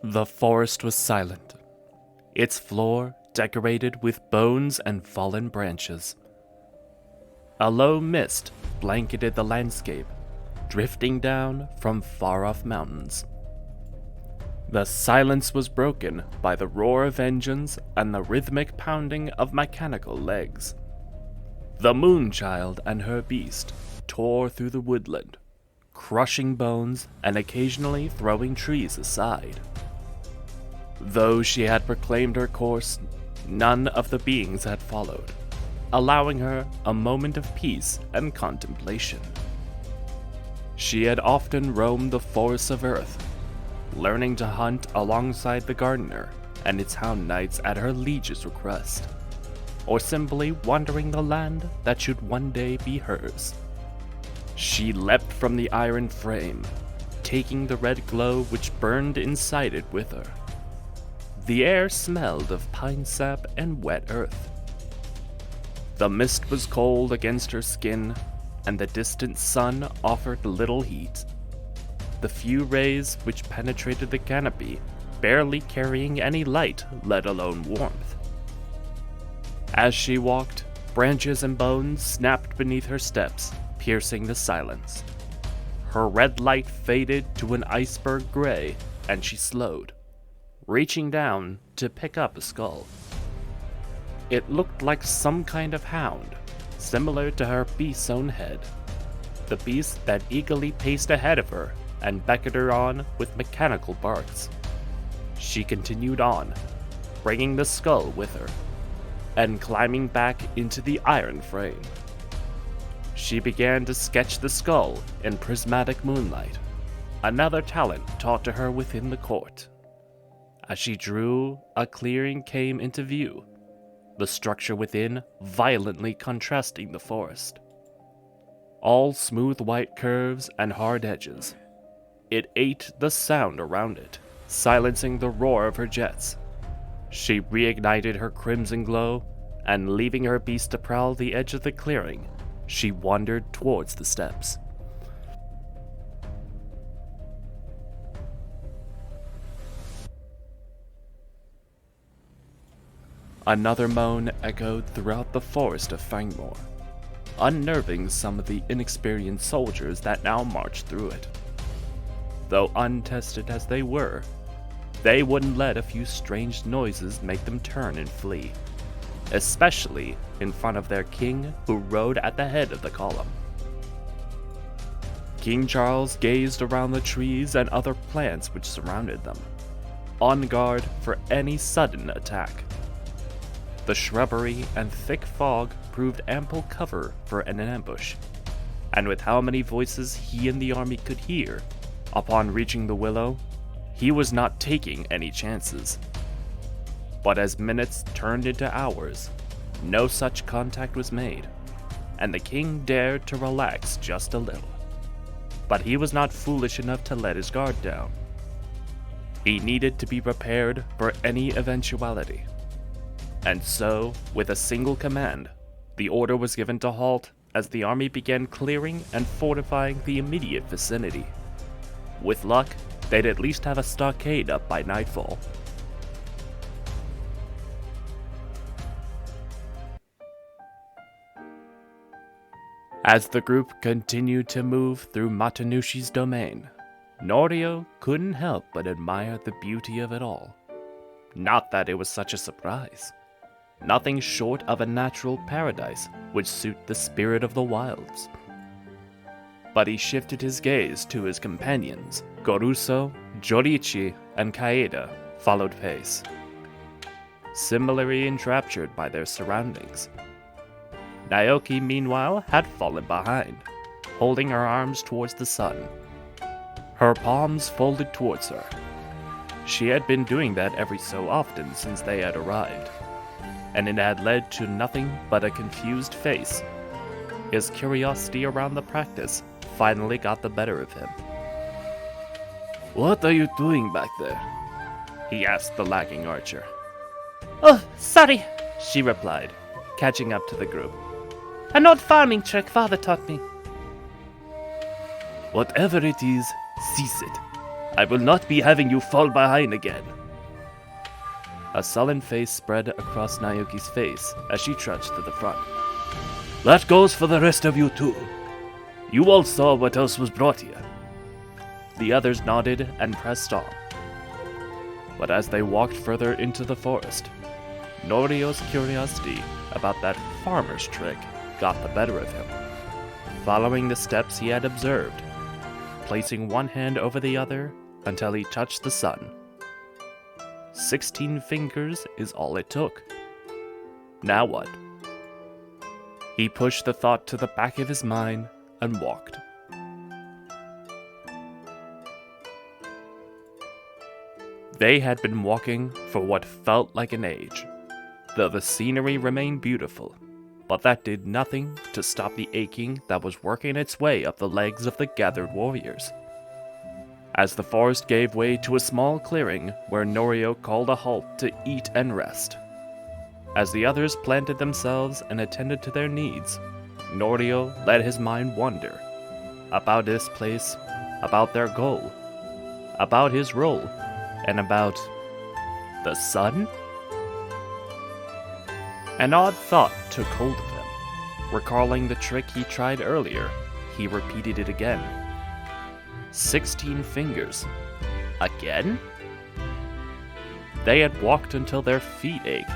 The forest was silent, its floor decorated with bones and fallen branches. A low mist blanketed the landscape, drifting down from far-off mountains. The silence was broken by the roar of engines and the rhythmic pounding of mechanical legs. The Moonchild and her beast tore through the woodland, crushing bones and occasionally throwing trees aside. Though she had proclaimed her course, none of the beings had followed, allowing her a moment of peace and contemplation. She had often roamed the forests of Earth, learning to hunt alongside the gardener and its hound knights at her liege's request, or simply wandering the land that should one day be hers. She leapt from the iron frame, taking the red glow which burned inside it with her. The air smelled of pine sap and wet earth. The mist was cold against her skin, and the distant sun offered little heat. The few rays which penetrated the canopy barely carrying any light, let alone warmth. As she walked, branches and bones snapped beneath her steps, piercing the silence. Her red light faded to an iceberg gray, and she slowed, reaching down to pick up a skull. It looked like some kind of hound, similar to her beast's own head. The beast that eagerly paced ahead of her and beckoned her on with mechanical barks. She continued on, bringing the skull with her, and climbing back into the iron frame. She began to sketch the skull in prismatic moonlight, another talent taught to her within the court. As she drew, a clearing came into view, the structure within violently contrasting the forest. All smooth white curves and hard edges. It ate the sound around it, silencing the roar of her jets. She reignited her crimson glow, and leaving her beast to prowl the edge of the clearing, she wandered towards the steps. Another moan echoed throughout the forest of Fangmoor, unnerving some of the inexperienced soldiers that now marched through it. Though untested as they were, they wouldn't let a few strange noises make them turn and flee, especially in front of their king who rode at the head of the column. King Charles gazed around the trees and other plants which surrounded them, on guard for any sudden attack. The shrubbery and thick fog proved ample cover for an ambush, and with how many voices he and the army could hear, upon reaching the willow, he was not taking any chances. But as minutes turned into hours, no such contact was made, and the king dared to relax just a little. But he was not foolish enough to let his guard down. He needed to be prepared for any eventuality. And so, with a single command, the order was given to halt as the army began clearing and fortifying the immediate vicinity. With luck, they'd at least have a stockade up by nightfall. As the group continued to move through Matanushi's domain, Norio couldn't help but admire the beauty of it all. Not that it was such a surprise. Nothing short of a natural paradise would suit the spirit of the wilds. But he shifted his gaze to his companions. Goruso, Jorichi, and Kaeda followed pace, similarly enraptured by their surroundings. Naoki, meanwhile, had fallen behind, holding her arms towards the sun, her palms folded towards her. She had been doing that every so often since they had arrived, and it had led to nothing but a confused face. His curiosity around the practice finally got the better of him. "What are you doing back there?" he asked the lagging archer. "Oh, sorry," she replied, catching up to the group. "An old farming trick father taught me." "Whatever it is, cease it. I will not be having you fall behind again. A sullen face spread across Naoki's face as she trudged to the front. That goes for the rest of you too. You all saw what else was brought here. The others nodded and pressed on. But as they walked further into the forest, Norio's curiosity about that farmer's trick got the better of him. Following the steps he had observed, placing one hand over the other until he touched the sun. 16 fingers is all it took. Now what? He pushed the thought to the back of his mind and walked. They had been walking for what felt like an age, though the scenery remained beautiful, but that did nothing to stop the aching that was working its way up the legs of the gathered warriors. As the forest gave way to a small clearing where Norio called a halt to eat and rest. As the others planted themselves and attended to their needs, Norio let his mind wander about this place, about their goal, about his role, and about the sun? An odd thought took hold of him. Recalling the trick he tried earlier, he repeated it again. 16 fingers. Again? They had walked until their feet ached.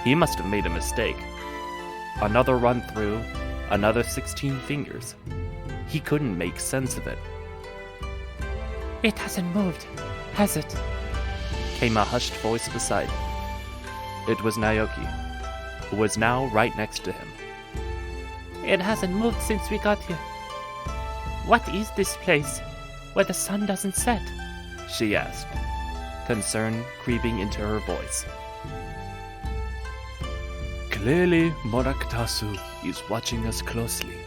He must have made a mistake. Another run through, another 16 fingers. He couldn't make sense of it. It hasn't moved, has it? Came a hushed voice beside him. It was Naoki, who was now right next to him. It hasn't moved since we got here. What is this place, where the sun doesn't set? She asked, concern creeping into her voice. Clearly, Moraktasu is watching us closely,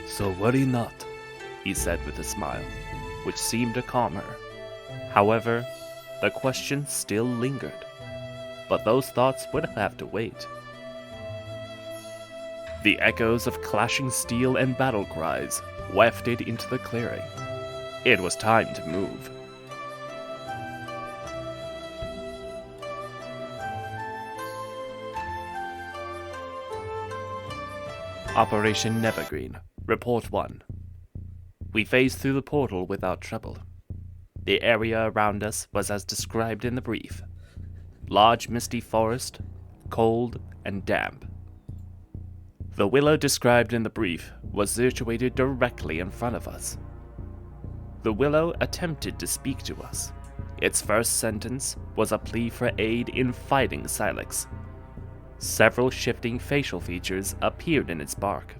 so worry not, he said with a smile, which seemed to calm her. However, the question still lingered, but those thoughts would have to wait. The echoes of clashing steel and battle cries wafted into the clearing. It was time to move. Operation Nevergreen, Report 1. We phased through the portal without trouble. The area around us was as described in the brief. Large misty forest, cold and damp. The willow described in the brief was situated directly in front of us. The willow attempted to speak to us. Its first sentence was a plea for aid in fighting Silex. Several shifting facial features appeared in its bark.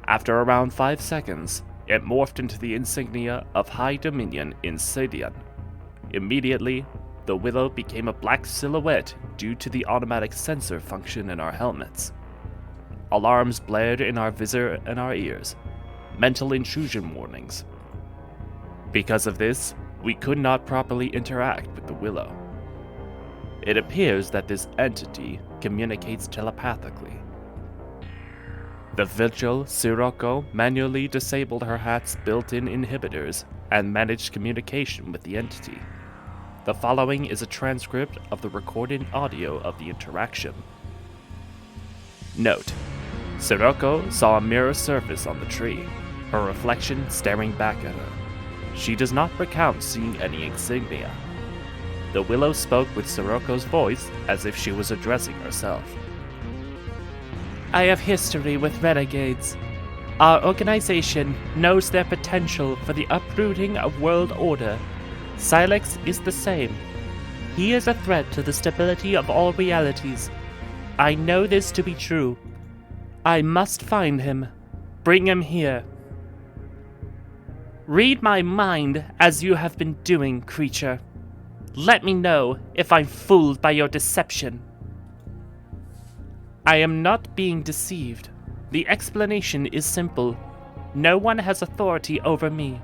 After around 5 seconds, it morphed into the insignia of High Dominion in Sadian. Immediately, the willow became a black silhouette due to the automatic sensor function in our helmets. Alarms blared in our visor and our ears, mental intrusion warnings. Because of this, we could not properly interact with the willow. It appears that this entity communicates telepathically. The vigil Sirocco manually disabled her hat's built-in inhibitors and managed communication with the entity. The following is a transcript of the recorded audio of the interaction. Note: Sirocco saw a mirror surface on the tree, her reflection staring back at her. She does not recount seeing any insignia. The willow spoke with Sirocco's voice as if she was addressing herself. I have history with renegades. Our organization knows their potential for the uprooting of world order. Silex is the same. He is a threat to the stability of all realities. I know this to be true. I must find him. Bring him here. Read my mind as you have been doing, creature. Let me know if I'm fooled by your deception. I am not being deceived. The explanation is simple. No one has authority over me.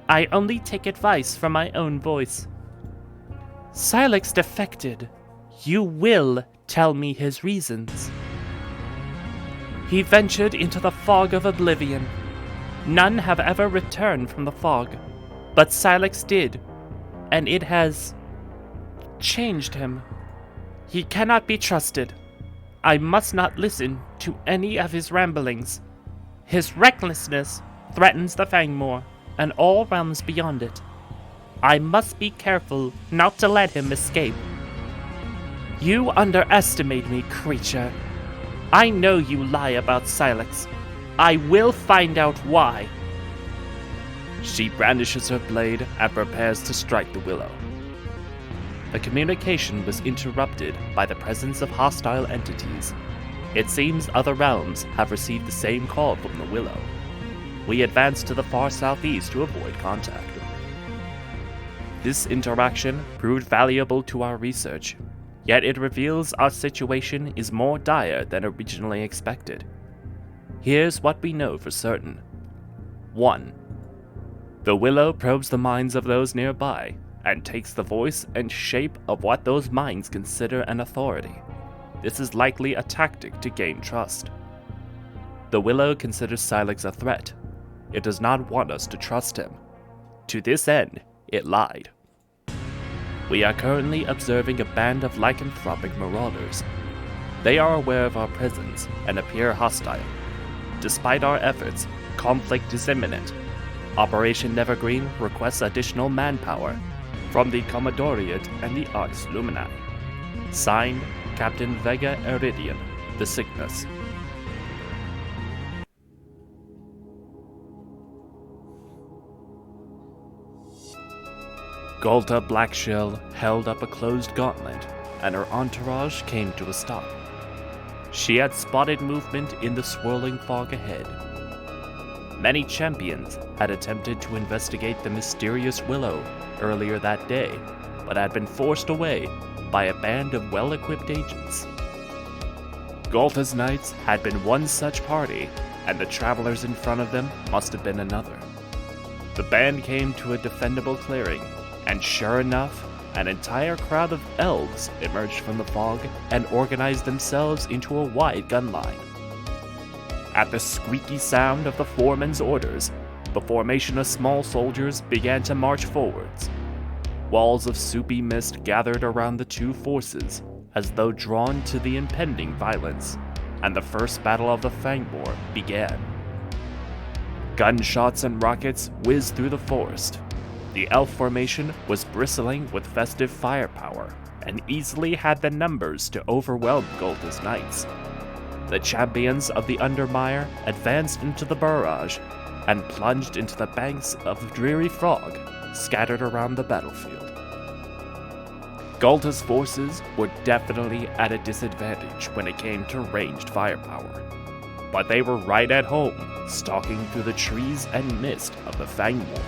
I only take advice from my own voice. Silex defected. You will tell me his reasons. He ventured into the fog of oblivion. None have ever returned from the fog. But Silex did, and it has changed him. He cannot be trusted. I must not listen to any of his ramblings. His recklessness threatens the Fangmoor and all realms beyond it. I must be careful not to let him escape. You underestimate me, creature. I know you lie about Silex. I will find out why. She brandishes her blade and prepares to strike the willow. The communication was interrupted by the presence of hostile entities. It seems other realms have received the same call from the willow. We advance to the far southeast to avoid contact. This interaction proved valuable to our research, yet it reveals our situation is more dire than originally expected. Here's what we know for certain. 1. The willow probes the minds of those nearby and takes the voice and shape of what those minds consider an authority. This is likely a tactic to gain trust. The willow considers Silex a threat. It does not want us to trust him. To this end, it lied. We are currently observing a band of lycanthropic marauders. They are aware of our presence and appear hostile. Despite our efforts, conflict is imminent. Operation Nevergreen requests additional manpower from the Commodoriate and the Arx Lumini. Signed, Captain Vega Eridian, the Cygnus. Golta Blackshell held up a closed gauntlet, and her entourage came to a stop. She had spotted movement in the swirling fog ahead. Many champions had attempted to investigate the mysterious willow earlier that day, but had been forced away by a band of well-equipped agents. Golta's Knights had been one such party, and the travelers in front of them must have been another. The band came to a defendable clearing, and sure enough, an entire crowd of elves emerged from the fog and organized themselves into a wide gun line. At the squeaky sound of the foreman's orders, the formation of small soldiers began to march forwards. Walls of soupy mist gathered around the two forces, as though drawn to the impending violence, and the first battle of the Fangmoor began. Gunshots and rockets whizzed through the forest. The elf formation was bristling with festive firepower, and easily had the numbers to overwhelm Golta's Knights. The champions of the Undermire advanced into the barrage, and plunged into the banks of the dreary fog scattered around the battlefield. Golta's forces were definitely at a disadvantage when it came to ranged firepower, but they were right at home, stalking through the trees and mist of the Fangmoor.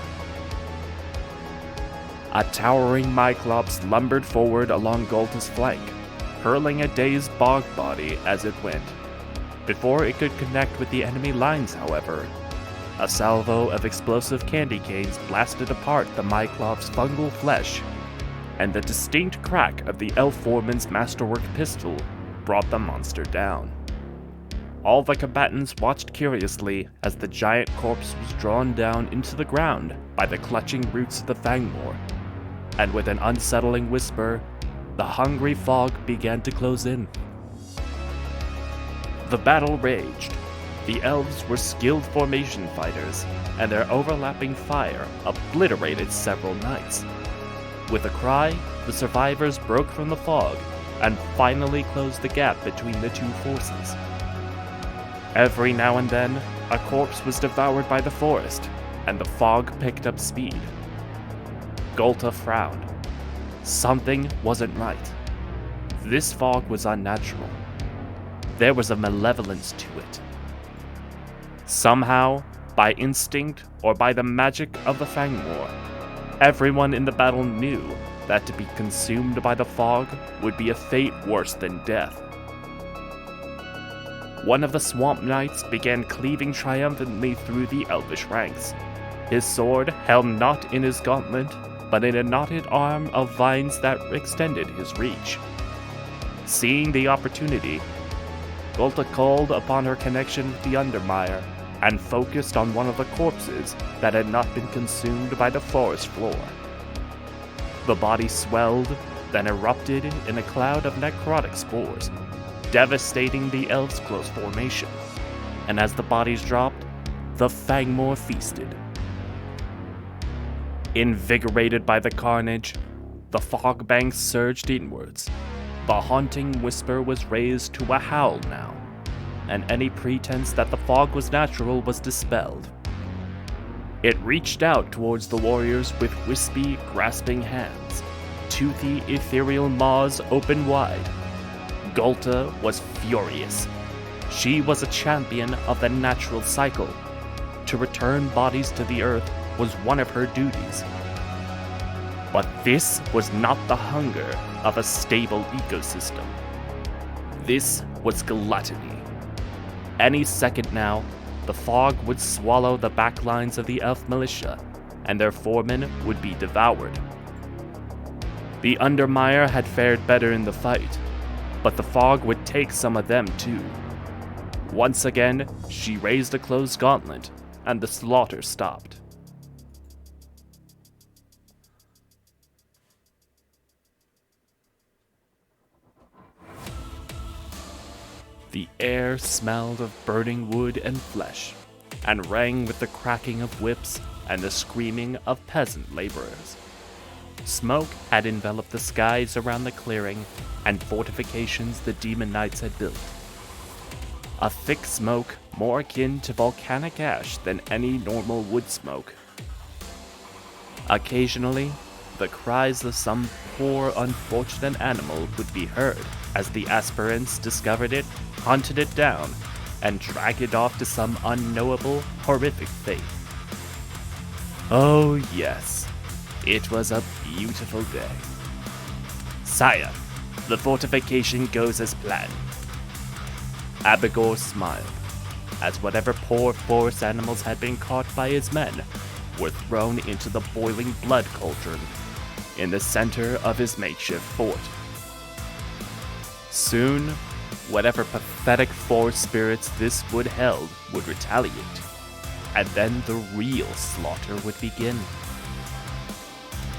A towering Myclops lumbered forward along Golta's flank, hurling a dazed bog body as it went. Before it could connect with the enemy lines, however, a salvo of explosive candy canes blasted apart the Myclops' fungal flesh, and the distinct crack of the elf foreman's masterwork pistol brought the monster down. All the combatants watched curiously as the giant corpse was drawn down into the ground by the clutching roots of the Fangmoor, and with an unsettling whisper, the hungry fog began to close in. The battle raged. The elves were skilled formation fighters, and their overlapping fire obliterated several knights. With a cry, the survivors broke from the fog and finally closed the gap between the two forces. Every now and then, a corpse was devoured by the forest, and the fog picked up speed. Golta frowned. Something wasn't right. This fog was unnatural. There was a malevolence to it. Somehow, by instinct or by the magic of the Fangmoor, everyone in the battle knew that to be consumed by the fog would be a fate worse than death. One of the Swamp Knights began cleaving triumphantly through the elvish ranks. His sword held not in his gauntlet, but in a knotted arm of vines that extended his reach. Seeing the opportunity, Golta called upon her connection with the Undermire and focused on one of the corpses that had not been consumed by the forest floor. The body swelled, then erupted in a cloud of necrotic spores, devastating the elves' close formation. And as the bodies dropped, the Fangmoor feasted. Invigorated by the carnage, the fog banks surged inwards. The haunting whisper was raised to a howl now, and any pretense that the fog was natural was dispelled. It reached out towards the warriors with wispy, grasping hands, toothy, ethereal maws open wide. Gulta was furious. She was a champion of the natural cycle. To return bodies to the earth was one of her duties. But this was not the hunger of a stable ecosystem. This was gluttony. Any second now, the fog would swallow the backlines of the elf militia, and their foremen would be devoured. The Undermire had fared better in the fight, but the fog would take some of them too. Once again, she raised a closed gauntlet, and the slaughter stopped. The air smelled of burning wood and flesh, and rang with the cracking of whips and the screaming of peasant laborers. Smoke had enveloped the skies around the clearing and fortifications the demon knights had built. A thick smoke more akin to volcanic ash than any normal wood smoke. Occasionally, the cries of some poor unfortunate animal would be heard as the aspirants discovered it, hunted it down, and dragged it off to some unknowable, horrific fate. Oh yes, it was a beautiful day. Sire, the fortification goes as planned. Abigor smiled, as whatever poor forest animals had been caught by his men were thrown into the boiling blood cauldron in the center of his makeshift fort. Soon, whatever pathetic forest spirits this wood held would retaliate, and then the real slaughter would begin.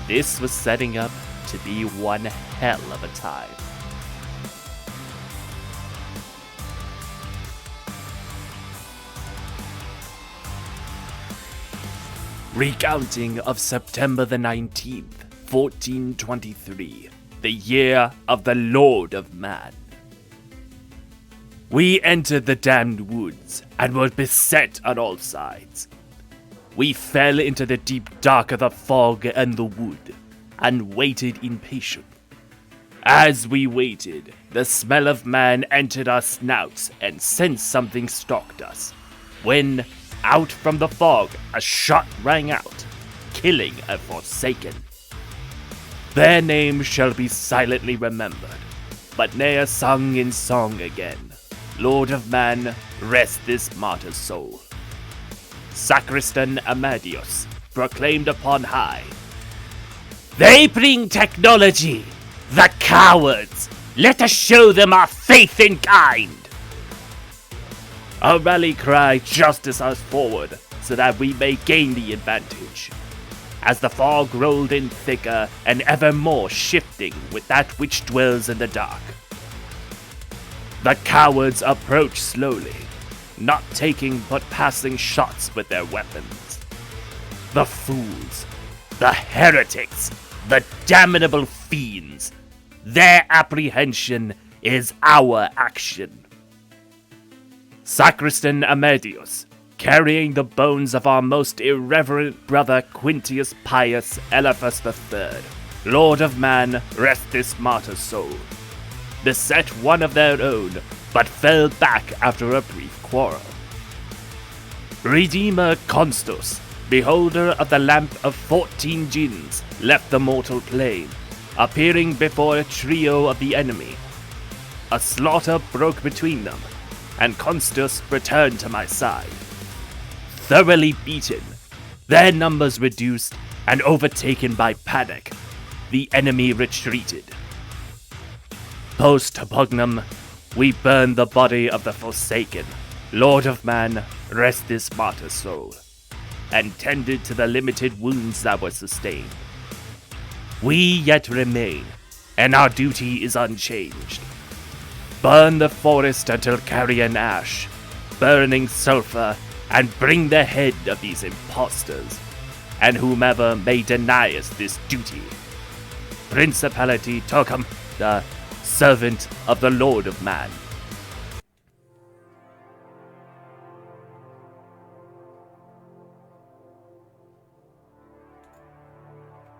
This was setting up to be one hell of a time. Recounting of September the 19th, 1423, the year of the Lord of Man. We entered the damned woods and were beset on all sides. We fell into the deep dark of the fog and the wood, and waited impatient. As we waited, the smell of man entered our snouts and sensed something stalked us, when, out from the fog, a shot rang out, killing a Forsaken. Their name shall be silently remembered, but ne'er sung in song again. Lord of Man, rest this martyr's soul. Sacristan Amadios proclaimed upon high, "They bring technology! The cowards! Let us show them our faith in kind!" A rally cry justice us forward so that we may gain the advantage. As the fog rolled in thicker and ever more shifting with that which dwells in the dark. The cowards approached slowly, not taking but passing shots with their weapons. The fools, the heretics, the damnable fiends, their apprehension is our action. Sacristan Amadios, carrying the bones of our most irreverent brother Quintius Pius Eliphas III, Lord of Man, rest this martyr's soul, beset one of their own, but fell back after a brief quarrel. Redeemer Constos, beholder of the lamp of 14 jinns, left the mortal plane, appearing before a trio of the enemy. A slaughter broke between them, and Constos returned to my side. Thoroughly beaten, their numbers reduced, and overtaken by panic, the enemy retreated. Post-Pugnum, we burned the body of the Forsaken, Lord of Man, rest this martyr's soul, and tended to the limited wounds that were sustained. We yet remain, and our duty is unchanged. Burn the forest until carrion ash, burning sulfur, and bring the head of these impostors, and whomever may deny us this duty. Principality Tocum, the servant of the Lord of Man.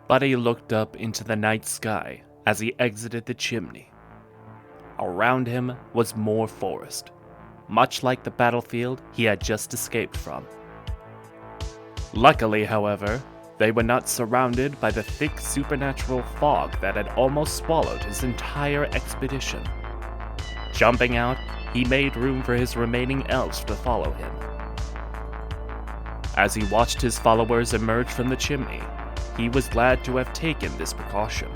Buddy looked up into the night sky as he exited the chimney. Around him was more forest, much like the battlefield he had just escaped from. Luckily, however, they were not surrounded by the thick supernatural fog that had almost swallowed his entire expedition. Jumping out, he made room for his remaining elves to follow him. As he watched his followers emerge from the chimney, he was glad to have taken this precaution.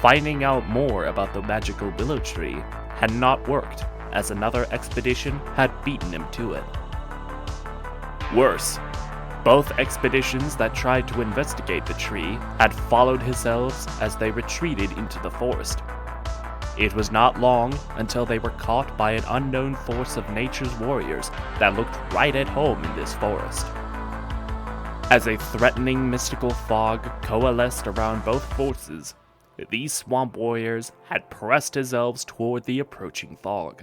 Finding out more about the magical willow tree had not worked, as another expedition had beaten him to it. Worse, both expeditions that tried to investigate the tree had followed his elves as they retreated into the forest. It was not long until they were caught by an unknown force of nature's warriors that looked right at home in this forest. As a threatening mystical fog coalesced around both forces, these swamp warriors had pressed his elves toward the approaching fog.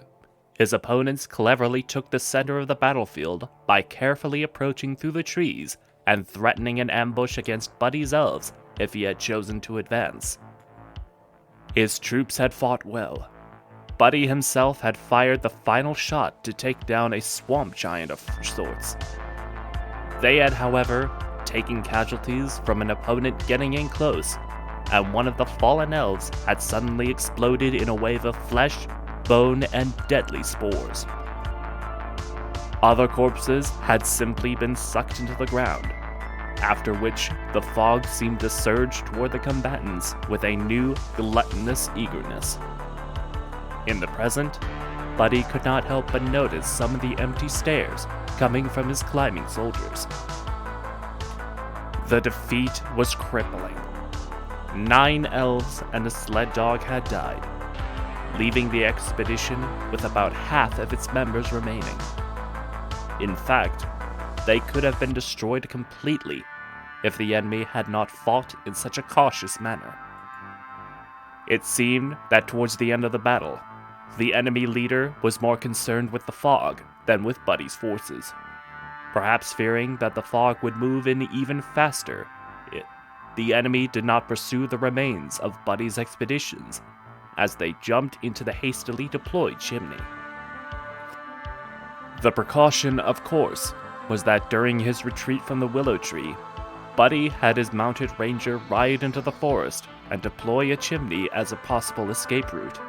His opponents cleverly took the center of the battlefield by carefully approaching through the trees and threatening an ambush against Buddy's elves if he had chosen to advance. His troops had fought well. Buddy himself had fired the final shot to take down a swamp giant of sorts. They had, however, taken casualties from an opponent getting in close, and one of the fallen elves had suddenly exploded in a wave of flesh, bone, and deadly spores. Other corpses had simply been sucked into the ground, after which the fog seemed to surge toward the combatants with a new, gluttonous eagerness. In the present, Buddy could not help but notice some of the empty stares coming from his climbing soldiers. The defeat was crippling. 9 elves and a sled dog had died, leaving the expedition with about half of its members remaining. In fact, they could have been destroyed completely if the enemy had not fought in such a cautious manner. It seemed that towards the end of the battle, the enemy leader was more concerned with the fog than with Buddy's forces. Perhaps fearing that the fog would move in even faster, the enemy did not pursue the remains of Buddy's expeditions as they jumped into the hastily deployed chimney. The precaution, of course, was that during his retreat from the willow tree, Buddy had his mounted ranger ride into the forest and deploy a chimney as a possible escape route.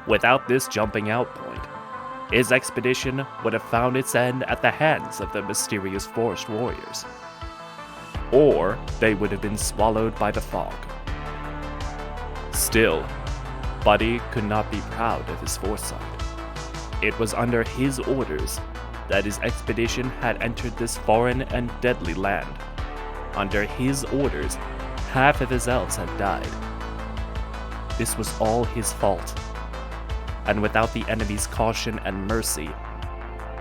Without this jumping out point, his expedition would have found its end at the hands of the mysterious forest warriors. Or they would have been swallowed by the fog. Still, Buddy could not be proud of his foresight. It was under his orders that his expedition had entered this foreign and deadly land. Under his orders, half of his elves had died. This was all his fault. And without the enemy's caution and mercy,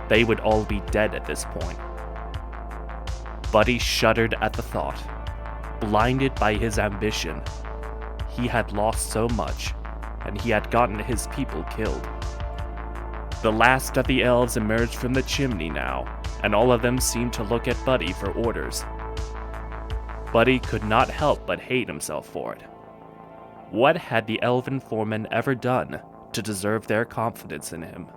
they would all be dead at this point. Buddy shuddered at the thought. Blinded by his ambition, he had lost so much, and he had gotten his people killed. The last of the elves emerged from the chimney now, and all of them seemed to look at Buddy for orders. Buddy could not help but hate himself for it. What had the elven foreman ever done to deserve their confidence in him?